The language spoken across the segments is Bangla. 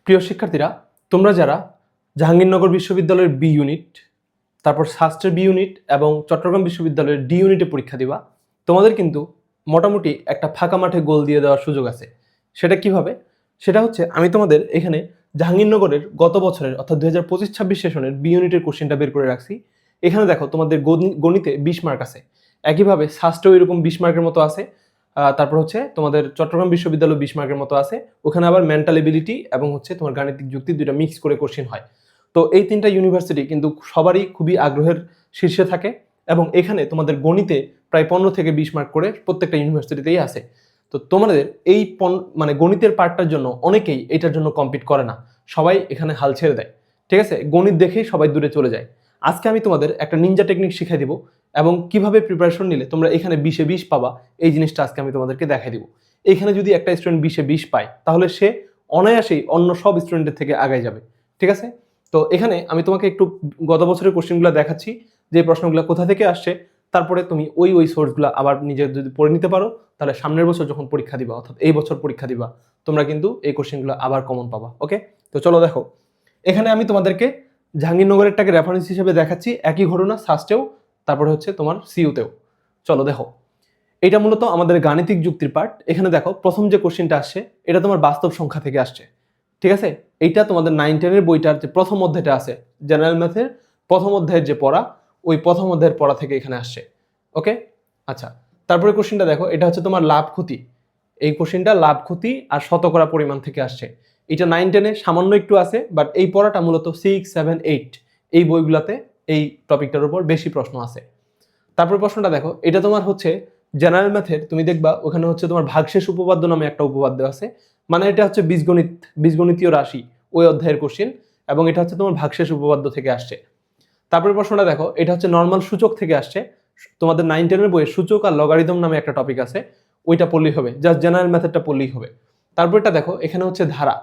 প্রিয় শিক্ষার্থীরা, তোমরা যারা জাহাঙ্গীরনগর বিশ্ববিদ্যালয়ের বি ইউনিট, তারপর শাস্ত্রের বি ইউনিট এবং চট্টগ্রাম বিশ্ববিদ্যালয়ের ডি ইউনিটে পরীক্ষা দিবা, তোমাদের কিন্তু মোটামুটি একটা ফাঁকা মাঠে গোল দিয়ে দেওয়ার সুযোগ আছে। সেটা কিভাবে? সেটা হচ্ছে আমি তোমাদের এখানে জাহাঙ্গীরনগরের গত বছরের অর্থাৎ 2025-26 সেশনের বি ইউনিটের কোশ্চেনটা বের করে রাখছি। এখানে দেখো তোমাদের গণিতে 20 মার্ক আছে, একইভাবে শাস্ত্রেও এরকম 20 মার্কের মতো আছে। তারপর হচ্ছে তোমাদের চট্টগ্রাম বিশ্ববিদ্যালয় 20 মার্কের মতো আছে। ওখানে আবার মেন্টাল এবিলিটি এবং হচ্ছে তোমার গাণিতিক যুক্তি দুইটা মিক্স করে কোশ্চেন হয়। তো এই তিনটা ইউনিভার্সিটি কিন্তু সবারই খুবই আগ্রহের শীর্ষে থাকে এবং এখানে তোমাদের গণিতে প্রায় 15 থেকে 20 মার্ক করে প্রত্যেকটা ইউনিভার্সিটিতেই আছে। তো তোমাদের এই মানে গণিতের পার্টটার জন্য অনেকেই এটার জন্য কম্পিট করে না, সবাই এখানে হাল ছেড়ে দেয়। ঠিক আছে, গণিত দেখেই সবাই দূরে চলে যায়। আজকে আমি তোমাদের একটা নিনজা টেকনিক শিখাই দিব এবং কিভাবে প্রিপারেশন নিলে তোমরা এখানে 20-এ 20 পাবা, এই জিনিসটা আজকে আমি তোমাদেরকে দেখাই দিব। এখানে যদি একটা স্টুডেন্ট 20-এ 20 পায় তাহলে সে অনায়াসেই অন্য সব স্টুডেন্টের থেকে আগায় যাবে। ঠিক আছে, তো এখানে আমি তোমাকে একটু গত বছরের কোশ্চেনগুলো দেখাচ্ছি, যে প্রশ্নগুলো কোথা থেকে আসছে, তারপরে তুমি ওই সোর্সগুলো আবার নিজে যদি পড়ে নিতে পারো তাহলে সামনের বছর যখন পরীক্ষা দিবা, অর্থাৎ এই বছর পরীক্ষা দিবা, তোমরা কিন্তু এই কোশ্চেনগুলো আবার কমন পাবা। ওকে, তো চলো দেখো, এখানে আমি তোমাদেরকে জাহাঙ্গীরনগরেরটাকে রেফারেন্স হিসেবে দেখাচ্ছি, একই ঘটনা শাস্ত্রেও, তারপরে হচ্ছে তোমার সিইউতেও। চলো দেখো, এটা মূলত আমাদের গাণিতিক যুক্তির পার্ট। এখানে দেখো প্রথম যে কোশ্চেনটা আসছে এটা তোমার বাস্তব সংখ্যা থেকে আসছে। ঠিক আছে, এইটা তোমাদের 9-10-এর বইটার যে প্রথম অধ্যায়টা আছে, জেনারেল ম্যাথের প্রথম অধ্যায়ের যে পড়া, ওই প্রথম অধ্যায়ের পড়া থেকে এখানে আসছে। ওকে, আচ্ছা, তারপরে কোশ্চেনটা দেখো, এটা হচ্ছে তোমার লাভ ক্ষতি। এই কোশ্চেনটা লাভ ক্ষতি আর শতকরা পরিমাণ থেকে আসছে। এটা 9-10-এ সামান্য একটু আছে, বাট এই পড়াটা মূলত 6, 7, 8 এই বইগুলোতে এই টপিকটার উপর বেশি প্রশ্ন আছে। তারপর প্রশ্নটা দেখো, এটা তোমার হচ্ছে জেনারেল ম্যাথের, তুমি দেখবা ওখানে হচ্ছে তোমার ভাগশেষ উপপাদ্য নামে একটা উপপাদ্য আছে, মানে এটা হচ্ছে বীজগণিতীয় রাশি ওই অধ্যায়ের কোশ্চেন, এবং এটা হচ্ছে তোমার ভাগশেষ উপপাদ্য থেকে আসছে। তারপরে প্রশ্নটা দেখো, এটা হচ্ছে নর্মাল সূচক থেকে আসছে। তোমাদের 9-10-এর বইয়ে সূচক আর লগারিদম নামে একটা টপিক আছে, ওইটা পড়লেই হবে, জাস্ট জেনারেল ম্যাথেরটা পড়লেই হবে। তারপরটা দেখো, এখানে হচ্ছে ধারা,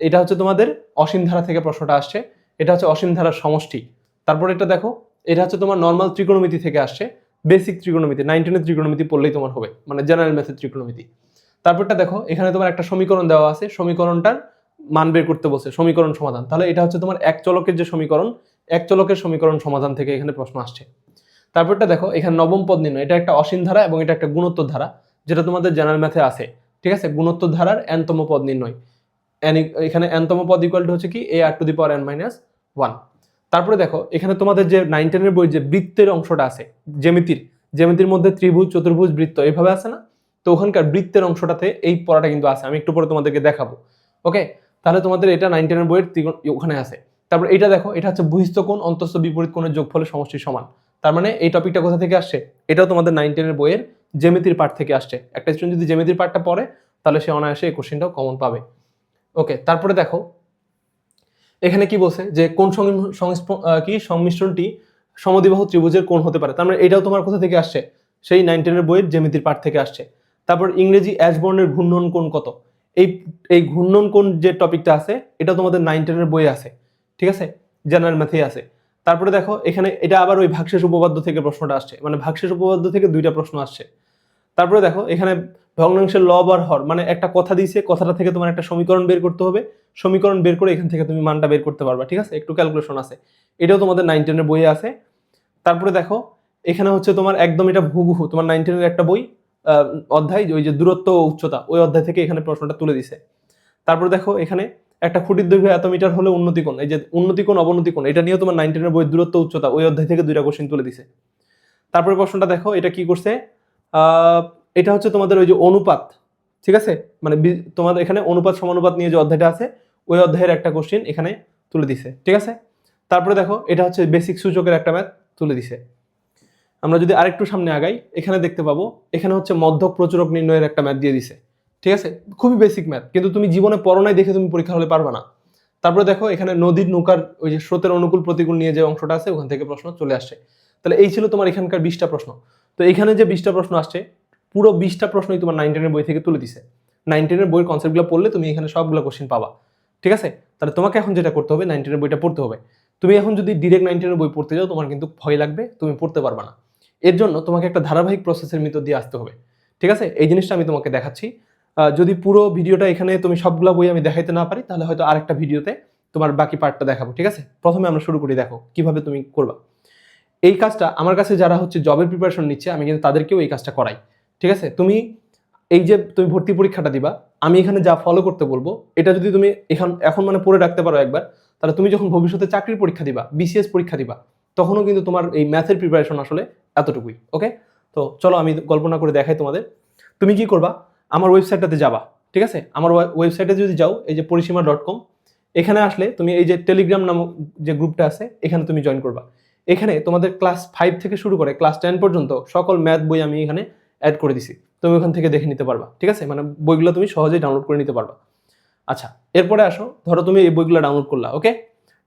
এটা হচ্ছে তোমাদের অসীম ধারা থেকে প্রশ্নটা আসছে, এটা হচ্ছে অসীম ধারার সমষ্টি। তারপর এটা দেখো, এটা হচ্ছে তোমার নর্মাল ত্রিকোণমিতি থেকে আসছে, বেসিক ত্রিকোণমিতি, 9-10-এর ত্রিকোণমিতি পড়লেই তোমার হবে, মানে জেনারেল ম্যাথের ত্রিকোণমিতি। তারপরটা দেখো, এখানে তোমার একটা সমীকরণ দেওয়া আছে, সমীকরণটার মান বের করতে বলছে, সমীকরণ সমাধান। তাহলে এটা হচ্ছে তোমার এক চলকের যে সমীকরণ, এক চলকের সমীকরণ সমাধান থেকে এখানে প্রশ্ন আসছে। তারপরটা দেখো, এখানে নবম পদ নির্ণয়, এটা একটা অসীম ধারা এবং এটা একটা গুণোত্তর ধারা, যেটা তোমাদের জেনারেল ম্যাথে আছে। ঠিক আছে, গুণোত্তর ধারার n-তম পদ নির্ণয়, এখানে n-তম পদ ইকুয়াল টু হচ্ছে কি a r⁴ তারপরে দেখো, এখানে তোমাদের যে 9-10-এর বই যে বৃত্তের অংশটা আছে, জ্যামিতির মধ্যে ত্রিভুজ, চতুর্ভুজ, বৃত্ত এইভাবে আছে না, তো ওখানকার বৃত্তের অংশটাতে এই পড়াটা কিন্তু আছে, আমি একটু পরে তোমাদেরকে দেখাবো। ওকে, তাহলে তোমাদের এটা 9-10-এর বইয়ের ওখানে আছে। তারপর এটা দেখো, এটা হচ্ছে বহিস্থ কোণ অন্তস্থ বিপরীত কোণের যোগফলের সমষ্টির সমান। তার মানে এই টপিকটা কোথা থেকে আসছে? এটাও তোমাদের 9-10-এর বইয়ের জ্যামিতির পার্ট থেকে আসছে। একটা স্টুডেন্ট যদি জ্যামিতির পার্টটা পড়ে তাহলে সে অনায়াসে এই কোশ্চেনটাও কমন পাবে। ওকে, তারপরে দেখো, এখানে কি বলছে যে কোন সংমিশ্রণটি সমদ্বিবাহু ত্রিভুজের কোণ হতে পারে। তার মানে এটাও তোমার কোথা থেকে আসছে? সেই 9-10-এর বইয়ের জ্যামিতির পার্ট থেকে আসছে। তারপর ইংরেজি অ্যাশবর্নের ঘূর্ণন কোণ কত, এই ঘূর্ণন কোণ যে টপিকটা আছে এটা তোমাদের 9-10-এর বইয়ে আছে। ঠিক আছে, জেনারেল ম্যাথেই আছে। তারপরে দেখো, এখানে এটা আবার ওই ভাগশেষ উপপাদ্য থেকে প্রশ্নটা আসছে, মানে ভাগশেষ উপপাদ্য থেকে দুইটা প্রশ্ন আসছে। তারপরে দেখো, এখানে ভগ্নাংশের লব আর হর, মানে একটা কথা দিয়েছে, কথাটা থেকে তোমার একটা সমীকরণ বের করতে হবে, সমীকরণ বের করে এখান থেকে তুমি মানটা বের করতে পারবা। ঠিক আছে, একটু ক্যালকুলেশন আছে, এটাও তোমাদের 9-10-এর বইয়ে আছে। তারপরে দেখো, এখানে হচ্ছে তোমার একদম এটা হুবহু তোমার 9-10-এর একটা বই অধ্যায়, ওই যে দূরত্ব ও উচ্চতা, ওই অধ্যায় থেকে এখানে প্রশ্নটা তুলে দিছে। তারপরে দেখো, এখানে একটা খুঁটির দৈর্ঘ্য এত মিটার হলে উন্নতি কোণ, এই যে উন্নতি কোণ অবনতি কোণ, এটা নিয়েও তোমার 9-10-এর বই দূরত্ব উচ্চতা ওই অধ্যায় থেকে দুইটা কোশ্চেন তুলে দিছে। তারপরে প্রশ্নটা দেখো, এটা কি করছে, এটা হচ্ছে তোমাদের ওই যে অনুপাত। ঠিক আছে, মানে তোমাদের এখানে অনুপাত সমানুপাত নিয়ে যে অধ্যায়টা আছে, ওই অধ্যায়ের একটা কোশ্চেন এখানে তুলে দিছে। ঠিক আছে, তারপরে দেখো, এটা হচ্ছে বেসিক সূচকের একটা ম্যাথ তুলে দিছে। আমরা যদি আরেকটু সামনে আগাই, এখানে দেখতে পাবো, এখানে হচ্ছে মধ্যক প্রচুরক নির্ণয়ের একটা ম্যাথ দিয়ে দিছে। ঠিক আছে, খুবই বেসিক ম্যাথ, কিন্তু তুমি জীবনে পড়ো নাই দেখে তুমি পরীক্ষা হলে পারবে না। তারপরে দেখো, এখানে নদীর নৌকার ওই যে স্রোতের অনুকূল প্রতিকূল নিয়ে যে অংশটা আছে, ওখান থেকে প্রশ্ন চলে আসছে। তাহলে এই ছিল তোমার এখানকার 20টা প্রশ্ন। তো এখানে যে 20টা প্রশ্ন আসছে, পুরো 20টা প্রশ্নই তোমার 9-10-এর বই থেকে তুলে দিছে। 9-10-এর বইয়ের কনসেপ্টগুলো পড়লে তুমি এখানে সবগুলো কোশ্চেন পাবা। ঠিক আছে, তাহলে তোমাকে এখন যেটা করতে হবে, 9-10-এর বইটা পড়তে হবে। তুমি এখন যদি ডিরেক্ট 9-10-এর বই পড়তে যাও, তোমার কিন্তু ভয় লাগবে, তুমি পড়তে পারবে না। এর জন্য তোমাকে একটা ধারাবাহিক প্রসেসের ভিতর দিয়ে আসতে হবে। ঠিক আছে, এই জিনিসটা আমি তোমাকে দেখাচ্ছি। যদি পুরো ভিডিওটা এখানে তুমি সবগুলো বই আমি দেখাইতে না পারি, তাহলে হয়তো আরেকটা ভিডিওতে তোমার বাকি পার্টটা দেখাবো, ঠিক আছে? প্রথমে আমরা শুরু করি, দেখো কিভাবে তুমি করবা। এই কাজটা আমার কাছে যারা হচ্ছে জবের প্রিপারেশন নিচ্ছে, আমি কিন্তু তাদেরকেও এই কাজটা করাই, ঠিক আছে? তুমি এই যে তুমি ভর্তি পরীক্ষাটা দিবা, আমি এখানে যা ফলো করতে বলবো, এটা যদি তুমি এখন মানে পড়ে রাখতে পারো একবার, তাহলে তুমি যখন ভবিষ্যতে চাকরির পরীক্ষা দিবা, বিসিএস পরীক্ষা দিবা, তখনও কিন্তু তোমার এই ম্যাথের প্রিপারেশন আসলে এতটুকুই। ওকে, তো চলো আমি গল্প না করে দেখাই তোমাদের। তুমি কি করবা, আমার ওয়েবসাইটটাতে যাবা, ঠিক আছে? আমার ওয়েবসাইটে যদি যাও, এই যে পরিসীমা.com, এখানে আসলে তুমি এই যে টেলিগ্রাম নামক যে গ্রুপটা আছে, এখানে তুমি জয়েন করবা। এখানে তোমাদের ক্লাস 5 থেকে শুরু করে ক্লাস 10 পর্যন্ত সকল ম্যাথ বই আমি এখানে অ্যাড করে দিছি। তুমি ওখান থেকে দেখে নিতে পারবা, ঠিক আছে? মানে বইগুলো তুমি সহজেই ডাউনলোড করে নিতে পারবা। আচ্ছা, এরপরে আসো, ধরো তুমি এই বইগুলো ডাউনলোড করলা, ওকে?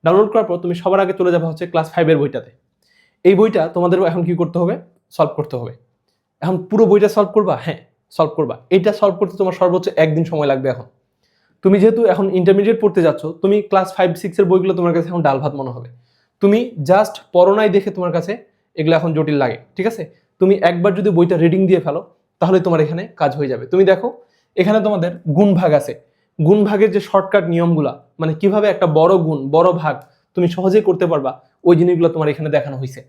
ডাউনলোড করার পর তুমি সবার আগে চলে যাবা হচ্ছে ক্লাস 5 এর বইটাতে। এই বইটা তোমাদের এখন কি করতে হবে, সলভ করতে হবে। এখন পুরো বইটা সলভ করবা? হ্যাঁ, সলভ করবা। এইটা সলভ করতে তোমার সর্বোচ্চ একদিন সময় লাগবে। এখন তুমি যেহেতু এখন ইন্টারমিডিয়েট পড়তে যাচ্ছ, তুমি ক্লাস 5-6 এর বইগুলো তোমার কাছে এখন ডাল ভাত মনে হবে। তুমি জাস্ট পড়ো নাই দেখে তোমার কাছে এগুলো এখন জটিল লাগে, ঠিক আছে? তুমি একবার যদি বইটা রিডিং দিয়ে ফেলো, তাহলে তোমার এখানে কাজ হয়ে যাবে। তুমি দেখো, এখানে তোমাদের গুণ ভাগ আছে। গুণ ভাগের যে শর্টকাট নিয়মগুলা, মানে কিভাবে একটা বড় গুণ, বড় ভাগ তুমি সহজেই করতে পারবা, ওই জিনিসগুলো তোমার এখানে দেখানো হয়েছে।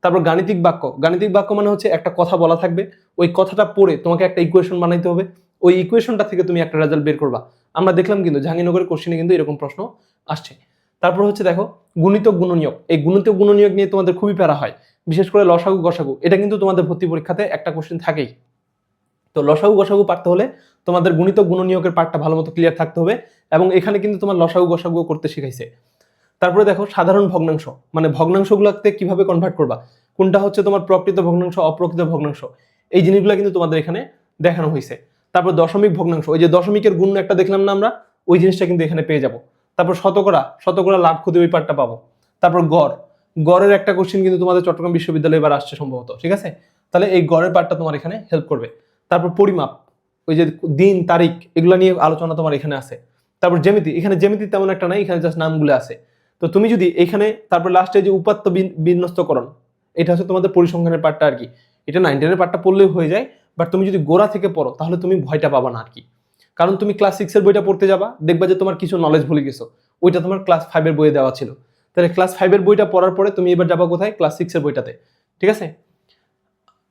তারপর গাণিতিক বাক্য। গাণিতিক বাক্য মানে হচ্ছে একটা কথা বলা থাকবে, ওই কথাটা পড়ে তোমাকে একটা ইকুয়েশন বানাইতে হবে, ওই ইকুয়েশনটা থেকে তুমি একটা রেজাল্ট বের করবা। আমরা দেখলাম কিন্তু জাহাঙ্গীরনগরের কোশ্চেনে কিন্তু এরকম প্রশ্ন আসছে। তারপর হচ্ছে দেখো গুণিতক গুণনীয়ক। এই গুণিতক গুণনীয়ক নিয়ে তোমাদের খুবই প্যারা হয়, বিশেষ করে লসাগু গসাগু। এটা কিন্তু তোমাদের ভর্তি পরীক্ষাতে একটা কোশ্চেন থাকেই। তো লসাগু গসাগু পারতে হলে তোমাদের গুণিতক গুণনীয়কের পার্টটা ভালো মতো ক্লিয়ার থাকতে হবে, এবং এখানে কিন্তু তোমার লসাগু গসাগু করতে শিখাইছে। তারপরে দেখো সাধারণ ভগ্নাংশ, মানে ভগ্নাংশগুলোতে কিভাবে কনভার্ট করবা, কোনটা হচ্ছে তোমার প্রকৃত ভগ্নাংশ, অপ্রকৃত ভগ্নাংশ, এই জিনিসগুলো কিন্তু তোমাদের এখানে দেখানো হয়েছে। তারপর দশমিক ভগ্নাংশ, ওই যে দশমিকের গুণ একটা দেখলাম না আমরা, ওই জিনিসটা কিন্তু এখানে পেয়ে যাব। তারপর শতকরা, শতকরা লাভ ক্ষতি, ওই পার্টটা পাবো। তারপর গড়, গড়ের একটা কোশ্চেন কিন্তু তোমাদের চট্টগ্রাম বিশ্ববিদ্যালয়ে এবার আসছে সম্ভবত, ঠিক আছে? তাহলে এই গড়ের পার্টটা তোমার এখানে হেল্প করবে। তারপর পরিমাপ, ওই যে দিন তারিখ, এগুলো নিয়ে আলোচনা তোমার এখানে আছে। তারপর জ্যামিতি, এখানে জ্যামিতি তেমন একটা নাই, এখানে জাস্ট নামগুলো আছে। তো তুমি যদি এখানে তারপর লাস্টে যে উপাত্ত বিন্যস্তকরণ, এটা হচ্ছে তোমাদের পরিসংখ্যানের পার্টটা আর কি। এটা 9 10-এর পার্টটা পড়লেও হয়ে যায়, বাট তুমি যদি গোড়া থেকে পড়ো তাহলে তুমি ভয়টা পাবা না আর কি। কারণ তুমি ক্লাস 6 এর বইটা পড়তে যাবা, দেখবা যে তোমার কিছু নলেজ ভুলে গেছো, ওইটা তোমার ক্লাস 5 এর বইয়ে দেওয়া ছিল। তাহলে ক্লাস 5 এর বইটা পড়ার পরে তুমি এবার যাবা কোথায়, ক্লাস 6 এর বইটাতে, ঠিক আছে?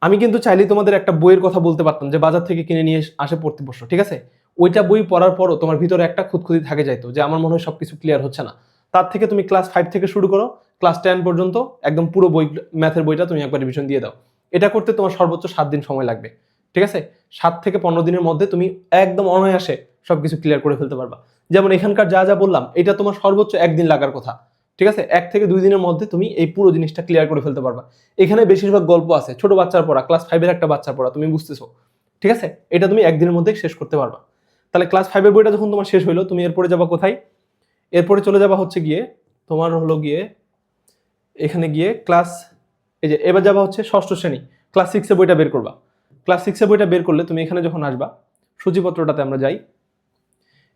আমি কিন্তু চাইলেই তোমাদের একটা বইয়ের কথা বলতে পারতাম যে বাজার থেকে কিনে নিয়ে আসে পড়তে বসো, ঠিক আছে? ওইটা বই পড়ার পরও তোমার ভিতরে একটা খুঁতখুঁতি থাকে যাইতো যে আমার মনে হয় সবকিছু ক্লিয়ার হচ্ছে না। তার থেকে তুমি ক্লাস 5 থেকে শুরু করো, ক্লাস 10 পর্যন্ত একদম পুরো বই, ম্যাথের বইটা তুমি একবার রিভিশন দিয়ে দাও। এটা করতে তোমার সর্বোচ্চ 7 দিন সময় লাগবে, ঠিক আছে? 7 থেকে 15 দিনের মধ্যে তুমি একদম অনায়াসে সবকিছু ক্লিয়ার করে ফেলতে পারবা। যেমন এখানকার যা যা বললাম, এটা তোমার সর্বোচ্চ একদিন লাগার কথা, ঠিক আছে? 1 থেকে 2 দিনের মধ্যে তুমি এই পুরো জিনিসটা ক্লিয়ার করে ফেলতে পারবা। এখানে বেশিরভাগ গল্প আছে, ছোট বাচ্চার পড়া, ক্লাস 5 এর একটা বাচ্চার পড়া, তুমি বুঝতেছো, ঠিক আছে? এটা তুমি একদিনের মধ্যে শেষ করতে পারবা। তাহলে ক্লাস 5 এর বইটা যখন তোমার শেষ হইলো, তুমি এরপরে যাবা কোথায়, এরপরে চলে যাবা হচ্ছে গিয়ে তোমার হলো গিয়ে এখানে গিয়ে ক্লাস, এই যে এবার যাবা হচ্ছে ষষ্ঠ শ্রেণী, ক্লাস 6 এর বইটা বের করবা। ক্লাস 6 এর বইটা বের করলে তুমি এখানে যখন আসবা, সূচিপত্রটাতে আমরা যাই,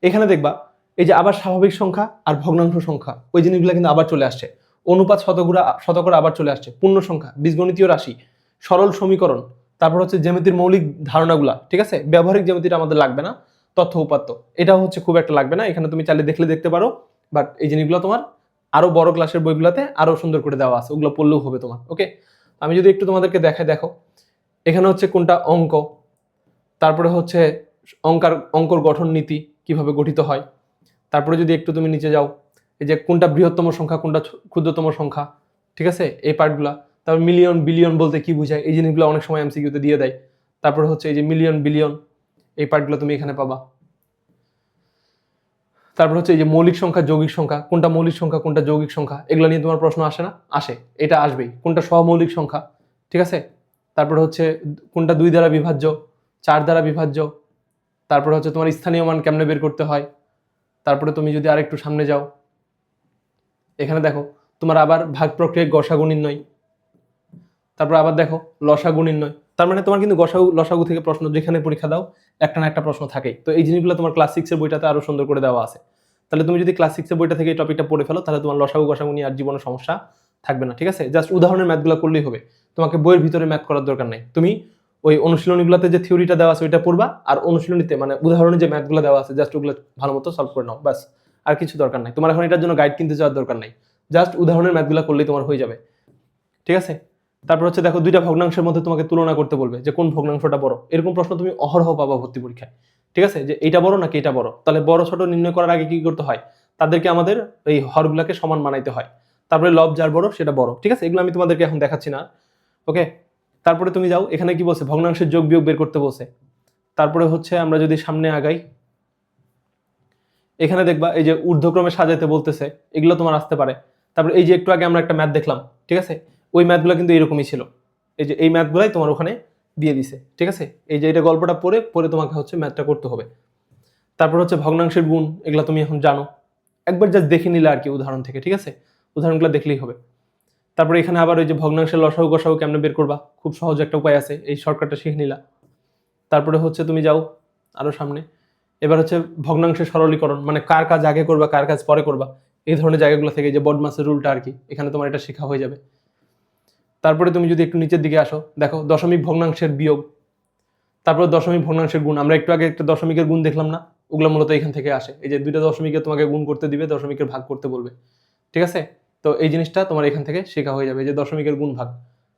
এখানে দেখবা এই যে আবার স্বাভাবিক সংখ্যা আর ভগ্নাংশ সংখ্যা, ওই জিনিসগুলো কিন্তু আবার চলে আসছে। অনুপাত, শতকরা, শতকরা আবার চলে আসছে। পূর্ণ সংখ্যা, বীজগণিতীয় রাশি, সরল সমীকরণ, তারপর হচ্ছে জ্যামিতির মৌলিক ধারণাগুলা, ঠিক আছে? ব্যবহারিক জ্যামিতিটা আমাদের লাগবে না। তথ্য উপাত্ত, এটাও হচ্ছে খুব একটা লাগবে না, এখানে তুমি চাইলে দেখলে দেখতে পারো, বাট এই জিনিসগুলো তোমার আরো বড় ক্লাসের বইগুলোতে আরো সুন্দর করে দেওয়া আছে, ওগুলো পড়লেও হবে তোমার। ওকে, আমি যদি একটু তোমাদেরকে দেখাই, দেখো এখানে হচ্ছে কোনটা অঙ্ক, তারপরে হচ্ছে অঙ্কর গঠন নীতি কিভাবে গঠিত হয়। তারপরে যদি একটু তুমি নিচে যাও, এই যে কোনটা বৃহত্তম সংখ্যা, কোনটা ক্ষুদ্রতম সংখ্যা, ঠিক আছে? এই পার্টগুলা। তারপর মিলিয়ন বিলিয়ন বলতে কি বোঝায়, এই জিনিসগুলো অনেক সময় এমসিকিউতে দিয়ে দেয়। তারপরে হচ্ছে এই যে মিলিয়ন বিলিয়ন, এই পার্টগুলো তুমি এখানে পাবা। তারপর হচ্ছে এই যে মৌলিক সংখ্যা, যৌগিক সংখ্যা, কোনটা মৌলিক সংখ্যা কোনটা যৌগিক সংখ্যা, এগুলো নিয়ে তোমার প্রশ্ন আসে না? আসে, এটা আসবেই। কোনটা সহমৌলিক সংখ্যা, ঠিক আছে? তারপরে হচ্ছে কোনটা 2 দ্বারা বিভাজ্য, 4 দ্বারা বিভাজ্য, তারপরে হচ্ছে তোমার স্থানীয় মান কেমনে বের করতে হয়। তারপরে তুমি যদি আরেকটু সামনে যাও, এখানে দেখো তোমার আবার ভাগ প্রক্রিয়ায় গসাগু নির্ণয়, তারপর আবার দেখো লসাগু নির্ণয়। তার মানে তোমার কিন্তু গসাগু লসাগু থেকে প্রশ্ন যেখানে পরীক্ষা দাও একটা না একটা প্রশ্ন থাকেই। তো এই জিনিসগুলো তোমার ক্লাস 6 এর বইটাতে আরো সুন্দর করে দেওয়া আছে। তাহলে তুমি যদি ক্লাস 6 এর বইটা থেকে এই টপিকটা পড়ে ফেলো, তাহলে তোমার লসাগু গসাগু নিয়ে আর জীবনে সমস্যা থাকবে না, ঠিক আছে? জাস্ট উদাহরণের ম্যাথগুলো করলেই হবে, তোমাকে বইয়ের ভিতরে ম্যাথ করার দরকার নাই। তুমি ওই অনুশীলনীগুলোতে যে থিওরিটা দেওয়া আছে ওইটা পড়বা, আর অনুশীলনীতে মানে উদাহরণে যে ম্যাথগুলো দেওয়া আছে জাস্ট ওগুলো ভালো মতো সলভ করে নাও, ব্যাস। আর কিছু দরকার নাই, তোমার এখন এটার জন্য গাইড কিনতে যাওয়ার দরকার নাই, জাস্ট উদাহরণের ম্যাথগুলো করলেই তোমার হয়ে যাবে, ঠিক আছে। তারপর হচ্ছে দেখো দুইটা ভগ্নাংশের মধ্যে তোমাকে তুলনা করতে বলবে যে কোন ভগ্নাংশটা বড়, এরকম প্রশ্ন তুমি অহরহ পাবা ভর্তি পরীক্ষায়, ঠিক আছে, যে এইটা বড় নাকি এটা বড়। তাহলে বড় ছোট নির্ণয় করার আগে কি করতে হয়, তাদেরকে আমাদের এই হরগুলাকে সমান বানাইতে হয়, তারপরে লব যার বড় সেটা বড়, ঠিক আছে। এগুলো আমি তোমাদেরকে এখন দেখাচ্ছি না, ওকে। তারপরে তুমি যাও, এখানে কি বলছে, ভগ্নাংশের যোগ বিয়োগ বের করতে বলছে। তারপরে হচ্ছে আমরা যদি সামনে আগাই, এখানে দেখবা এই যে ঊর্ধ্বক্রমে সাজাইতে বলতেছে, এগুলো তোমার আসতে পারে। তারপরে এই যে একটু আগে আমরা একটা ম্যাথ দেখলাম, ঠিক আছে, ওই ম্যাথগুলো কিন্তু এরকমই ছিল, এই যে এই ম্যাথগুলাই তোমার ওখানে দিয়ে দিছে, ঠিক আছে। এই যে এটা গল্পটা পড়ে পড়ে তোমাকে হচ্ছে ম্যাথটা করতে হবে। তারপর হচ্ছে ভগ্নাংশের গুণ, এগুলো তুমি এখন জানো, একবার জাস্ট দেখে নিলে আর কি উদাহরণ থেকে, ঠিক আছে, উদাহরণগুলো দেখলেই হবে। তারপরে এখানে আবার ওই যে ভগ্নাংশের লসাগু গসাগু কেমনে বের করবা, খুব সহজ একটা উপায় আছে, এই শর্টকাটটা শিখে নিলা। তারপরে হচ্ছে তুমি যাও আরো সামনে, এবার হচ্ছে ভগ্নাংশের সরলীকরণ, মানে কার কাজ আগে করবা কার কাজ পরে করবা, এই ধরনের জায়গাগুলো থেকে যে বডমাসের রুলটা আর কি, এখানে তোমার এটা শেখা হয়ে যাবে। তারপরে তুমি যদি একটু নিচের দিকে আসো, দেখো দশমিক ভগ্নাংশের বিয়োগ, তারপর দশমিক ভগ্নাংশের গুণ, আমরা একটু আগে একটা দশমিকের গুণ দেখলাম না, ওগুলো মূলত এখান থেকে আসে, এই যে দুইটা দশমিকে তোমাকে গুণ করতে দিবে, দশমিকের ভাগ করতে বলবে, ঠিক আছে। তো এই জিনিসটা তোমার এখান থেকে শেখা হয়ে যাবে, যে দশমিকের গুণ ভাগ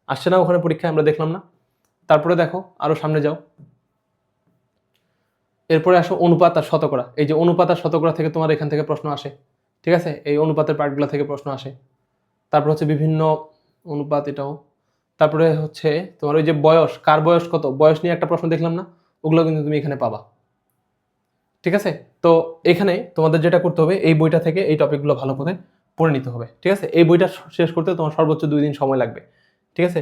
আসছে না ওখানে পরীক্ষায়, আমরা দেখলাম না। তারপরে দেখো আরো সামনে যাও, এরপরে আসো অনুপাত আর শতকরা, এই যে অনুপাত আর শতকরা থেকে তোমার এখান থেকে প্রশ্ন আসে, ঠিক আছে, এই অনুপাতের পার্টগুলো থেকে প্রশ্ন আসে। তারপর হচ্ছে বিভিন্ন অনুপাত, এটাও। তারপরে হচ্ছে তোমার ওই যে বয়স, কার বয়স কত, বয়স নিয়ে একটা প্রশ্ন দেখলাম না, ওগুলো কিন্তু তুমি এখানে পাবা, ঠিক আছে। তো এখানে তোমাদের যেটা করতে হবে, এই বইটা থেকে এই টপিকগুলো ভালো করে পড়ে নিতে হবে, ঠিক আছে। এই বইটা শেষ করতে তোমার সর্বোচ্চ 2 দিন সময় লাগবে, ঠিক আছে।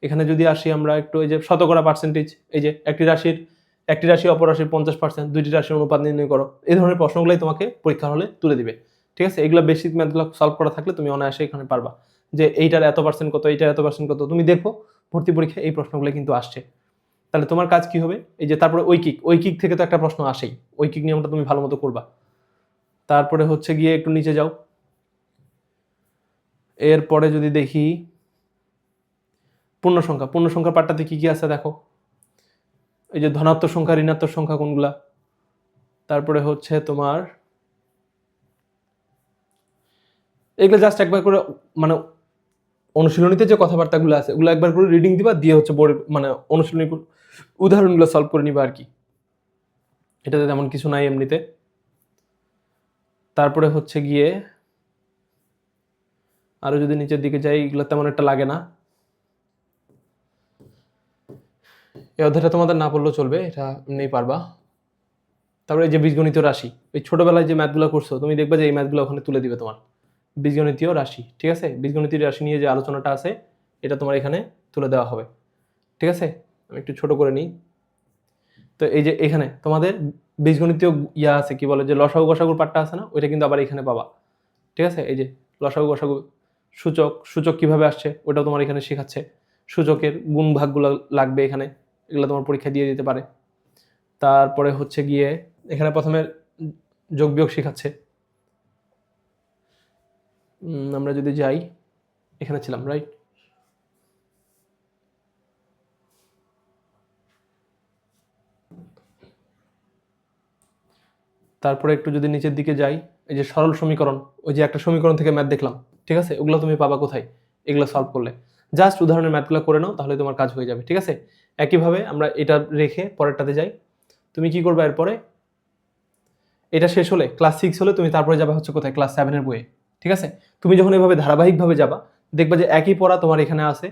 এখানে যদি আসি আমরা একটু, এই যে শতকরা পার্সেন্টেজ, এই যে একটি রাশি অপর রাশির 50%, দুইটি রাশির অনুপাত নির্ণয় করো, এই ধরনের প্রশ্নগুলোই তোমাকে পরীক্ষার হলে তুলে দিবে, ঠিক আছে। এগুলো বেসিক ম্যাথগুলো সলভ করা থাকলে তুমি অনায়াসে এখানে পারবা, যে এইটার এত পার্সেন্ট কত, এইটার এত পার্সেন্ট কত, তুমি দেখো ভর্তি পরীক্ষায় এই প্রশ্নগুলো কিন্তু আসছে। তাহলে তোমার কাজ কি হবে, এই যে তারপরে ঐকিক থেকে তো একটা প্রশ্ন আসেই, ঐকিক নিয়মটা তুমি ভালো মতো করবা। তারপরে হচ্ছে গিয়ে একটু নিচে যাও, এরপরে যদি দেখি পূর্ণ সংখ্যার পার্টটাতে কি কি আছে দেখো, এই যে ধনাত্মক সংখ্যা ঋণাত্মক সংখ্যা কোনগুলা, তারপরে হচ্ছে তোমার এগুলো জাস্ট একবার করে মানে অনুশীলনীতে যে কথাবার্তাগুলো আছে ওগুলো একবার করে রিডিং দিবা, দিয়ে হচ্ছে বোর্ড মানে অনুশীলনী উদাহরণগুলো সলভ করে নিবা আর কি, এটাতে তেমন কিছু নাই এমনিতে। তারপরে হচ্ছে গিয়ে আরো যদি নিচের দিকে যাই, এগুলো তেমন একটা লাগে না, এই অধ্যায়টা তোমাদের না পড়লেও চলবে, এটা এমনি পারবা। তারপরে এই যে বীজগণিতীয় রাশি, এই ছোটবেলায় যে ম্যাথগুলো করছো তুমি দেখবা যে এই ম্যাথগুলো ওখানে তুলে দিবে তোমার, বীজগণিতীয় রাশি, ঠিক আছে, বীজগণিতীয় রাশি নিয়ে যে আলোচনাটা আছে এটা তোমার এখানে তুলে দেওয়া হবে, ঠিক আছে। আমি একটু ছোট করে নিই। তো এই যে এখানে তোমাদের বীজগণিতীয় ইয়া আছে, কি বলে যে লসাগু গসাগুর পার্টটা আছে না, ওইটা কিন্তু আবার এখানে পাবা, ঠিক আছে। এই যে লসাগু গসাগু সূচক কিভাবে আসছে ওটাও তোমার এখানে শেখাচ্ছে, সূচকের গুণ ভাগগুলো লাগবে এখানে, এগুলো তোমার পরীক্ষা দিয়ে দিতে পারে। তারপরে হচ্ছে গিয়ে এখানে প্রথমে যোগ বিয়োগ শেখাচ্ছে, আমরা যদি যাই এখানে ছিলাম রাইট, তারপরে একটু যদি নিচের দিকে যাই, এই যে সরল সমীকরণ, ওই যে একটা সমীকরণ থেকে ম্যাথ দেখলাম, ঠিক আছে, ওগুলো তুমি পাবা কোথায়, এগুলো সলভ করলে জাস্ট উদাহরণের ম্যাথগুলো করে নাও, তাহলে তোমার কাজ হয়ে যাবে, ঠিক আছে। একইভাবে আমরা এটা রেখে পরেরটাতে যাই, তুমি কি করবে এরপরে, এটা শেষ হলে ক্লাস 6 হলে তুমি তারপরে যাবে হচ্ছে কোথায়, ক্লাস 7-এর বইয়ে, ঠিক আছে। তুমি যখন এভাবে ধারাবাহিকভাবে যাবা দেখবা যে একই পড়া তোমার এখানে আছে,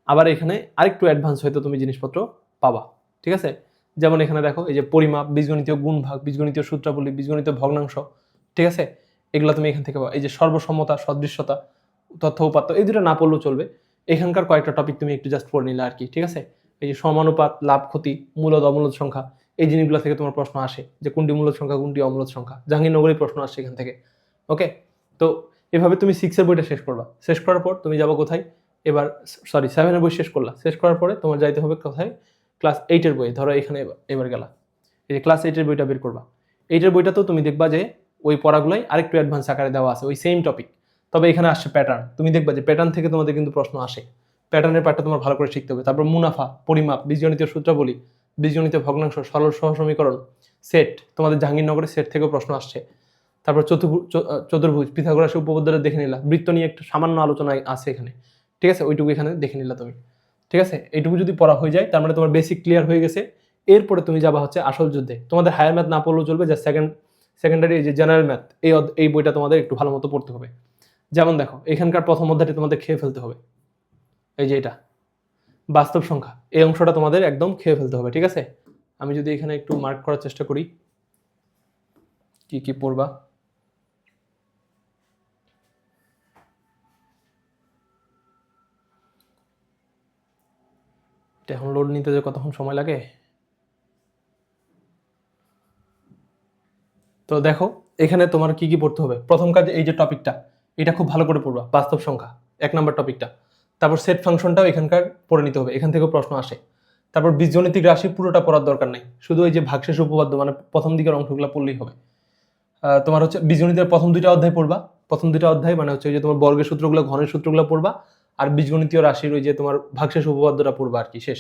আবার এখানে আরেকটু অ্যাডভান্স হয়তো তুমি জিনিসপত্র পাবা, ঠিক আছে। যেমন এখানে দেখো এই যে পরিমাপ, বীজগণিতীয় গুণ ভাগ, বীজগণিতীয় সূত্রাবলী, বীজগণিতীয় ভগ্নাংশ, ঠিক আছে, এগুলো তুমি এখান থেকে পাবা। এই যে সর্বসমতা, সদৃশ্যতা, তথ্য উপাত্ত, এই দুটো না পড়লেও চলবে, এখানকার কয়েকটা টপিক তুমি একটু জাস্ট পড়ে নিলে আর কি, ঠিক আছে। এই যে সমানুপাত, লাভ ক্ষতি, মূলদ অমূলদ সংখ্যা, এই জিনিসগুলো থেকে তোমার প্রশ্ন আসে, যে কোনটি মূলদ সংখ্যা কোনটি অমূলদ সংখ্যা, জাহাঙ্গীরনগরের প্রশ্ন আসছে এখান থেকে, ওকে। তো এভাবে তুমি 6-এর বইটা শেষ করবা, শেষ করার পর তুমি যাবো কোথায়, এবার 7-এর বই শেষ করলা, শেষ করার পরে তোমার যাইতে হবে কোথায়, ক্লাস 8-এর বই, ধরো এখানে এবার গেলা, এই যে ক্লাস 8-এর বইটা বের করবা, 8-এর বইটাতেও তুমি দেখবা যে ওই পড়াগুলাই আরেকটু অ্যাডভান্স আকারে দেওয়া আছে, ওই সেম টপিক, তবে এখানে আসছে প্যাটার্ন, তুমি দেখবা যে প্যাটার্ন থেকে তোমাদের কিন্তু প্রশ্ন আসে, প্যাটার্নের পার্টটা তোমার ভালো করে শিখতে হবে। তারপর মুনাফা, পরিমাপ, বীজগণিতীয় সূত্রাবলী, বীজগণিতীয় ভগ্নাংশ, সরল সহ সমীকরণ, সেট, তোমাদের জাহাঙ্গীরনগরের সেট থেকেও প্রশ্ন আসছে। তারপর চতুর্ভুজ, পিথাগোরাসের উপপাদ্যটা দেখে নিলা, বৃত্ত নিয়ে একটু সামান্য আলোচনা আছে এখানে, ঠিক আছে, ওইটুকু এখানে দেখে নিলা তুমি, ঠিক আছে। এইটুকু যদি পড়া হয়ে যায় তার মানে তোমার বেসিক ক্লিয়ার হয়ে গেছে। এরপরে তুমি যাবা হচ্ছে আসল যুদ্ধে। তোমাদের হায়ার ম্যাথ না পড়লেও চলবে, যা সেকেন্ডারি যে জেনারেল ম্যাথ, এই বইটা তোমাদের একটু ভালো মতো পড়তে হবে। যেমন দেখো এখানকার প্রথম অধ্যায়টি তোমাদের খেয়ে ফেলতে হবে, এই যে এটা বাস্তব সংখ্যা, এই অংশটা তোমাদের একদম খেয়ে ফেলতে হবে, ঠিক আছে। আমি যদি এখানে একটু মার্ক করার চেষ্টা করি কি কি পড়বা। এটা এখন লোড নিতে যে কতক্ষণ সময় লাগে। তো দেখো এখানে তোমার কি কি পড়তে হবে। প্রথম কাজ এই যে টপিকটা, এটা খুব ভালো করে পড়বা, বাস্তব সংখ্যা 1 নম্বর টপিকটা। তারপর সেট ফাংশনটাও এখানকার পড়ে নিতে হবে, এখান থেকেও প্রশ্ন আসে। তারপর বীজগণিতিক রাশি পুরোটা পড়ার দরকার নাই, শুধু ওই যে ভাগশেষ উপপাদ্য মানে প্রথম দিকের অংশগুলো পড়লেই হবে। তোমার হচ্ছে বীজগণিতের প্রথম 2টা অধ্যায় পড়বা, প্রথম 2টা অধ্যায় মানে হচ্ছে ওই যে তোমার বর্গের সূত্রগুলো, ঘনের সূত্রগুলো পড়বা, আর বীজগণিতীয় রাশির ওই যে তোমার ভাগশেষ উপপাদ্যটা পড়বা আর কি, শেষ।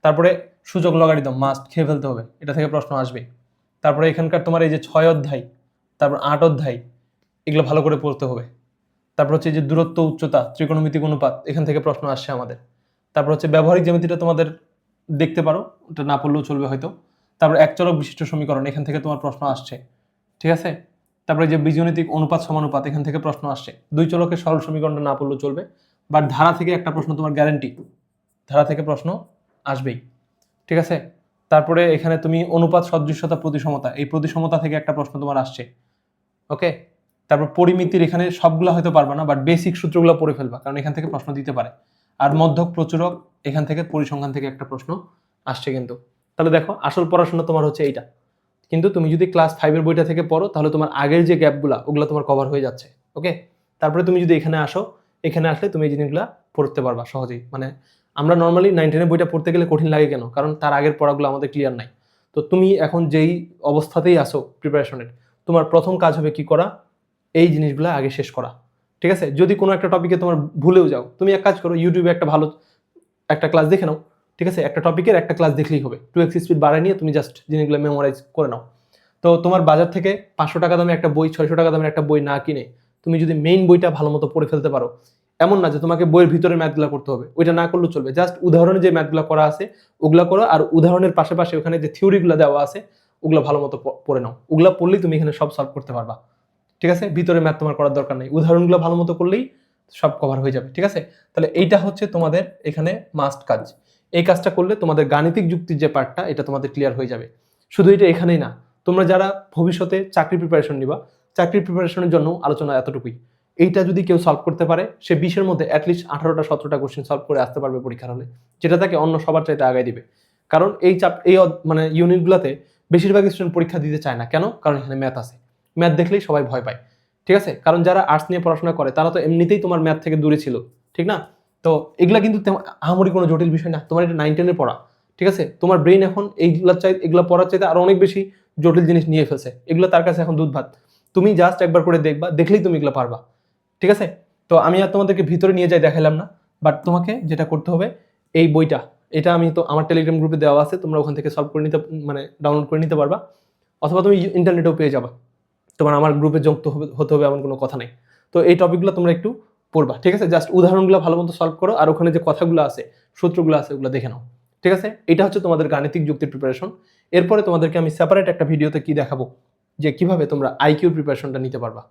তারপরে সূচক লগারিদম মাস্ট খেয়ে ফেলতে হবে, এটা থেকে প্রশ্ন আসবে। তারপরে এখানকার তোমার এই যে 6 অধ্যায়, তারপর 8 অধ্যায়, এগুলো ভালো করে পড়তে হবে। তারপর হচ্ছে যে দূরত্ব, উচ্চতা, ত্রিকোণমিতিক অনুপাত, এখান থেকে প্রশ্ন আসছে আমাদের। তারপর হচ্ছে ব্যবহারিক জ্যামিতিটা তোমাদের দেখতে পারো, ওটা না পড়লেও চলবে হয়তো। তারপর একচলক বিশিষ্ট সমীকরণ, এখান থেকে তোমার প্রশ্ন আসছে, ঠিক আছে। তারপরে যে বীজগণিতিক অনুপাত সমানুপাত, এখান থেকে প্রশ্ন আসছে। 2 চলকের সরল সমীকরণটা না পড়লেও চলবে, বাট ধারা থেকে একটা প্রশ্ন তোমার গ্যারান্টি, ধারা থেকে প্রশ্ন আসবেই, ঠিক আছে। তারপরে এখানে তুমি অনুপাত, সদৃশ্যতা, প্রতিসমতা, এই প্রতিসমতা থেকে একটা প্রশ্ন তোমার আসছে, ওকে। তারপর পরিমিতির এখানে সবগুলো হয়তো পারবা না, বাট বেসিক সূত্রগুলো পড়ে ফেলবা, কারণ এখান থেকে প্রশ্ন দিতে পারে। আর মধ্যক, প্রচুরক, এখান থেকে পরিসংখ্যান থেকে একটা প্রশ্ন আসছে কিন্তু। তাহলে দেখো আসল পড়াশোনা তোমার হচ্ছে এইটা। কিন্তু তুমি যদি ক্লাস 5-এর বইটা থেকে পড়ো তাহলে তোমার আগের যে গ্যাপগুলা ওগুলো তোমার কভার হয়ে যাচ্ছে, ওকে। তারপরে তুমি যদি এখানে আসো, এখানে আসলে তুমি এই জিনিসগুলো পড়তে পারবা সহজেই। মানে আমরা নর্মালি 9-10-এর বইটা পড়তে গেলে কঠিন লাগে কেন, কারণ তার আগের পড়াগুলো আমাদের ক্লিয়ার নাই। তো তুমি এখন যেই অবস্থাতেই আসো প্রিপারেশনের, তোমার প্রথম কাজ হবে কি করা, এই জিনিসগুলো আগে শেষ করা, ঠিক আছে। যদি কোনো একটা টপিকে তোমার ভুলেও যাও, তুমি এক কাজ করো, ইউটিউবে একটা ভালো একটা ক্লাস দেখে নাও, ঠিক আছে। একটা টপিকের একটা ক্লাস দেখলেই হবে, 2x স্পিড বাড়ায় নিয়ে তুমি জাস্ট জিনিসগুলো মেমোরাইজ করে নাও। তো তোমার বাজার থেকে 500 টাকা দামে একটা বই, 600 টাকা দামের একটা বই না কিনে তুমি যদি মেইন বইটা ভালো মতো পড়ে ফেলতে পারো, এমন না যে তোমাকে বইয়ের ভিতরে ম্যাথগুলো করতে হবে, ওইটা না করলেও চলবে। জাস্ট উদাহরণে যে ম্যাথগুলো করা আছে ওগুলো করো, আর উদাহরণের পাশাপাশি ওখানে যে থিওরিগুলো দেওয়া আছে ওগুলো ভালো মতো পড়ে নাও। ওগুলো পড়লেই তুমি এখানে সব সলভ করতে পারবা, ঠিক আছে। ভিতরে ম্যাথ তোমার করার দরকার নেই, উদাহরণগুলো ভালো মতো করলেই সব কভার হয়ে যাবে, ঠিক আছে। তাহলে এইটা হচ্ছে তোমাদের এখানে মাস্ট কাজ। এই কাজটা করলে তোমাদের গাণিতিক যুক্তির যে পার্টটা এটা তোমাদের ক্লিয়ার হয়ে যাবে। শুধু এটা এখানেই না, তোমরা যারা ভবিষ্যতে চাকরি প্রিপারেশন নিবা, চাকরির প্রিপারেশনের জন্য আলোচনা এতটুকুই। এইটা যদি কেউ সলভ করতে পারে, সে 20-এর মধ্যে অ্যাটলিস্ট 18টা 17টা কোশ্চেন সলভ করে আসতে পারবে পরীক্ষার হলে, যেটা তাকে অন্য সবার চাইতে আগায় দিবে। কারণ মানে ইউনিটগুলোতে বেশিরভাগ স্টুডেন্ট পরীক্ষা দিতে চায় না কেন, কারণ এখানে ম্যাথ আছে। ম্যাথ দেখলেই সবাই ভয় পায়, ঠিক আছে। কারণ যারা আর্টস নিয়ে পড়াশোনা করে তারা তো এমনিতেই তোমার ম্যাথ থেকে দূরে ছিল, ঠিক না। তো এগুলা কিন্তু আহামরি কোনো জটিল বিষয় না, তোমার এটা 9-10-এর পড়া, ঠিক আছে। তোমার ব্রেন এখন এগুলা পড়ার চাইতে আরো অনেক বেশি জটিল জিনিস নিয়ে ফেলছে, এগুলো তার কাছে এখন দুধ ভাত। তুমি জাস্ট একবার করে দেখবা, দেখলেই তুমি এগুলো পারবা, ঠিক আছে। তো আমি আর তোমাদেরকে ভিতরে নিয়ে যাই দেখালাম না, বাট তোমাকে যেটা করতে হবে, এই বইটা, এটা আমি তো আমার টেলিগ্রাম গ্রুপে দেওয়া আছে, তোমরা ওখান থেকে সলভ করে নিতে মানে ডাউনলোড করে নিতে পারবা, অথবা তুমি ইন্টারনেটেও পেয়ে যাবা। তোমার আমার গ্রুপে যুক্ত হতে হবে এমন কোনো কথা নেই। তো এই টপিকগুলো তোমরা একটু পড়বা, ঠিক আছে। জাস্ট উদাহরণগুলো ভালো মতো সলভ করো, আর ওখানে যে কথাগুলো আছে, সূত্রগুলো আছে, ওগুলো দেখে নাও, ঠিক আছে। এটা হচ্ছে তোমাদের গাণিতিক যুক্তির প্রিপারেশন। এরপরে তোমাদেরকে আমি সেপারেট একটা ভিডিওতে কি দেখাবো, যে কিভাবে তোমরা আইকিউর প্রিপারেশনটা নিতে পারবা।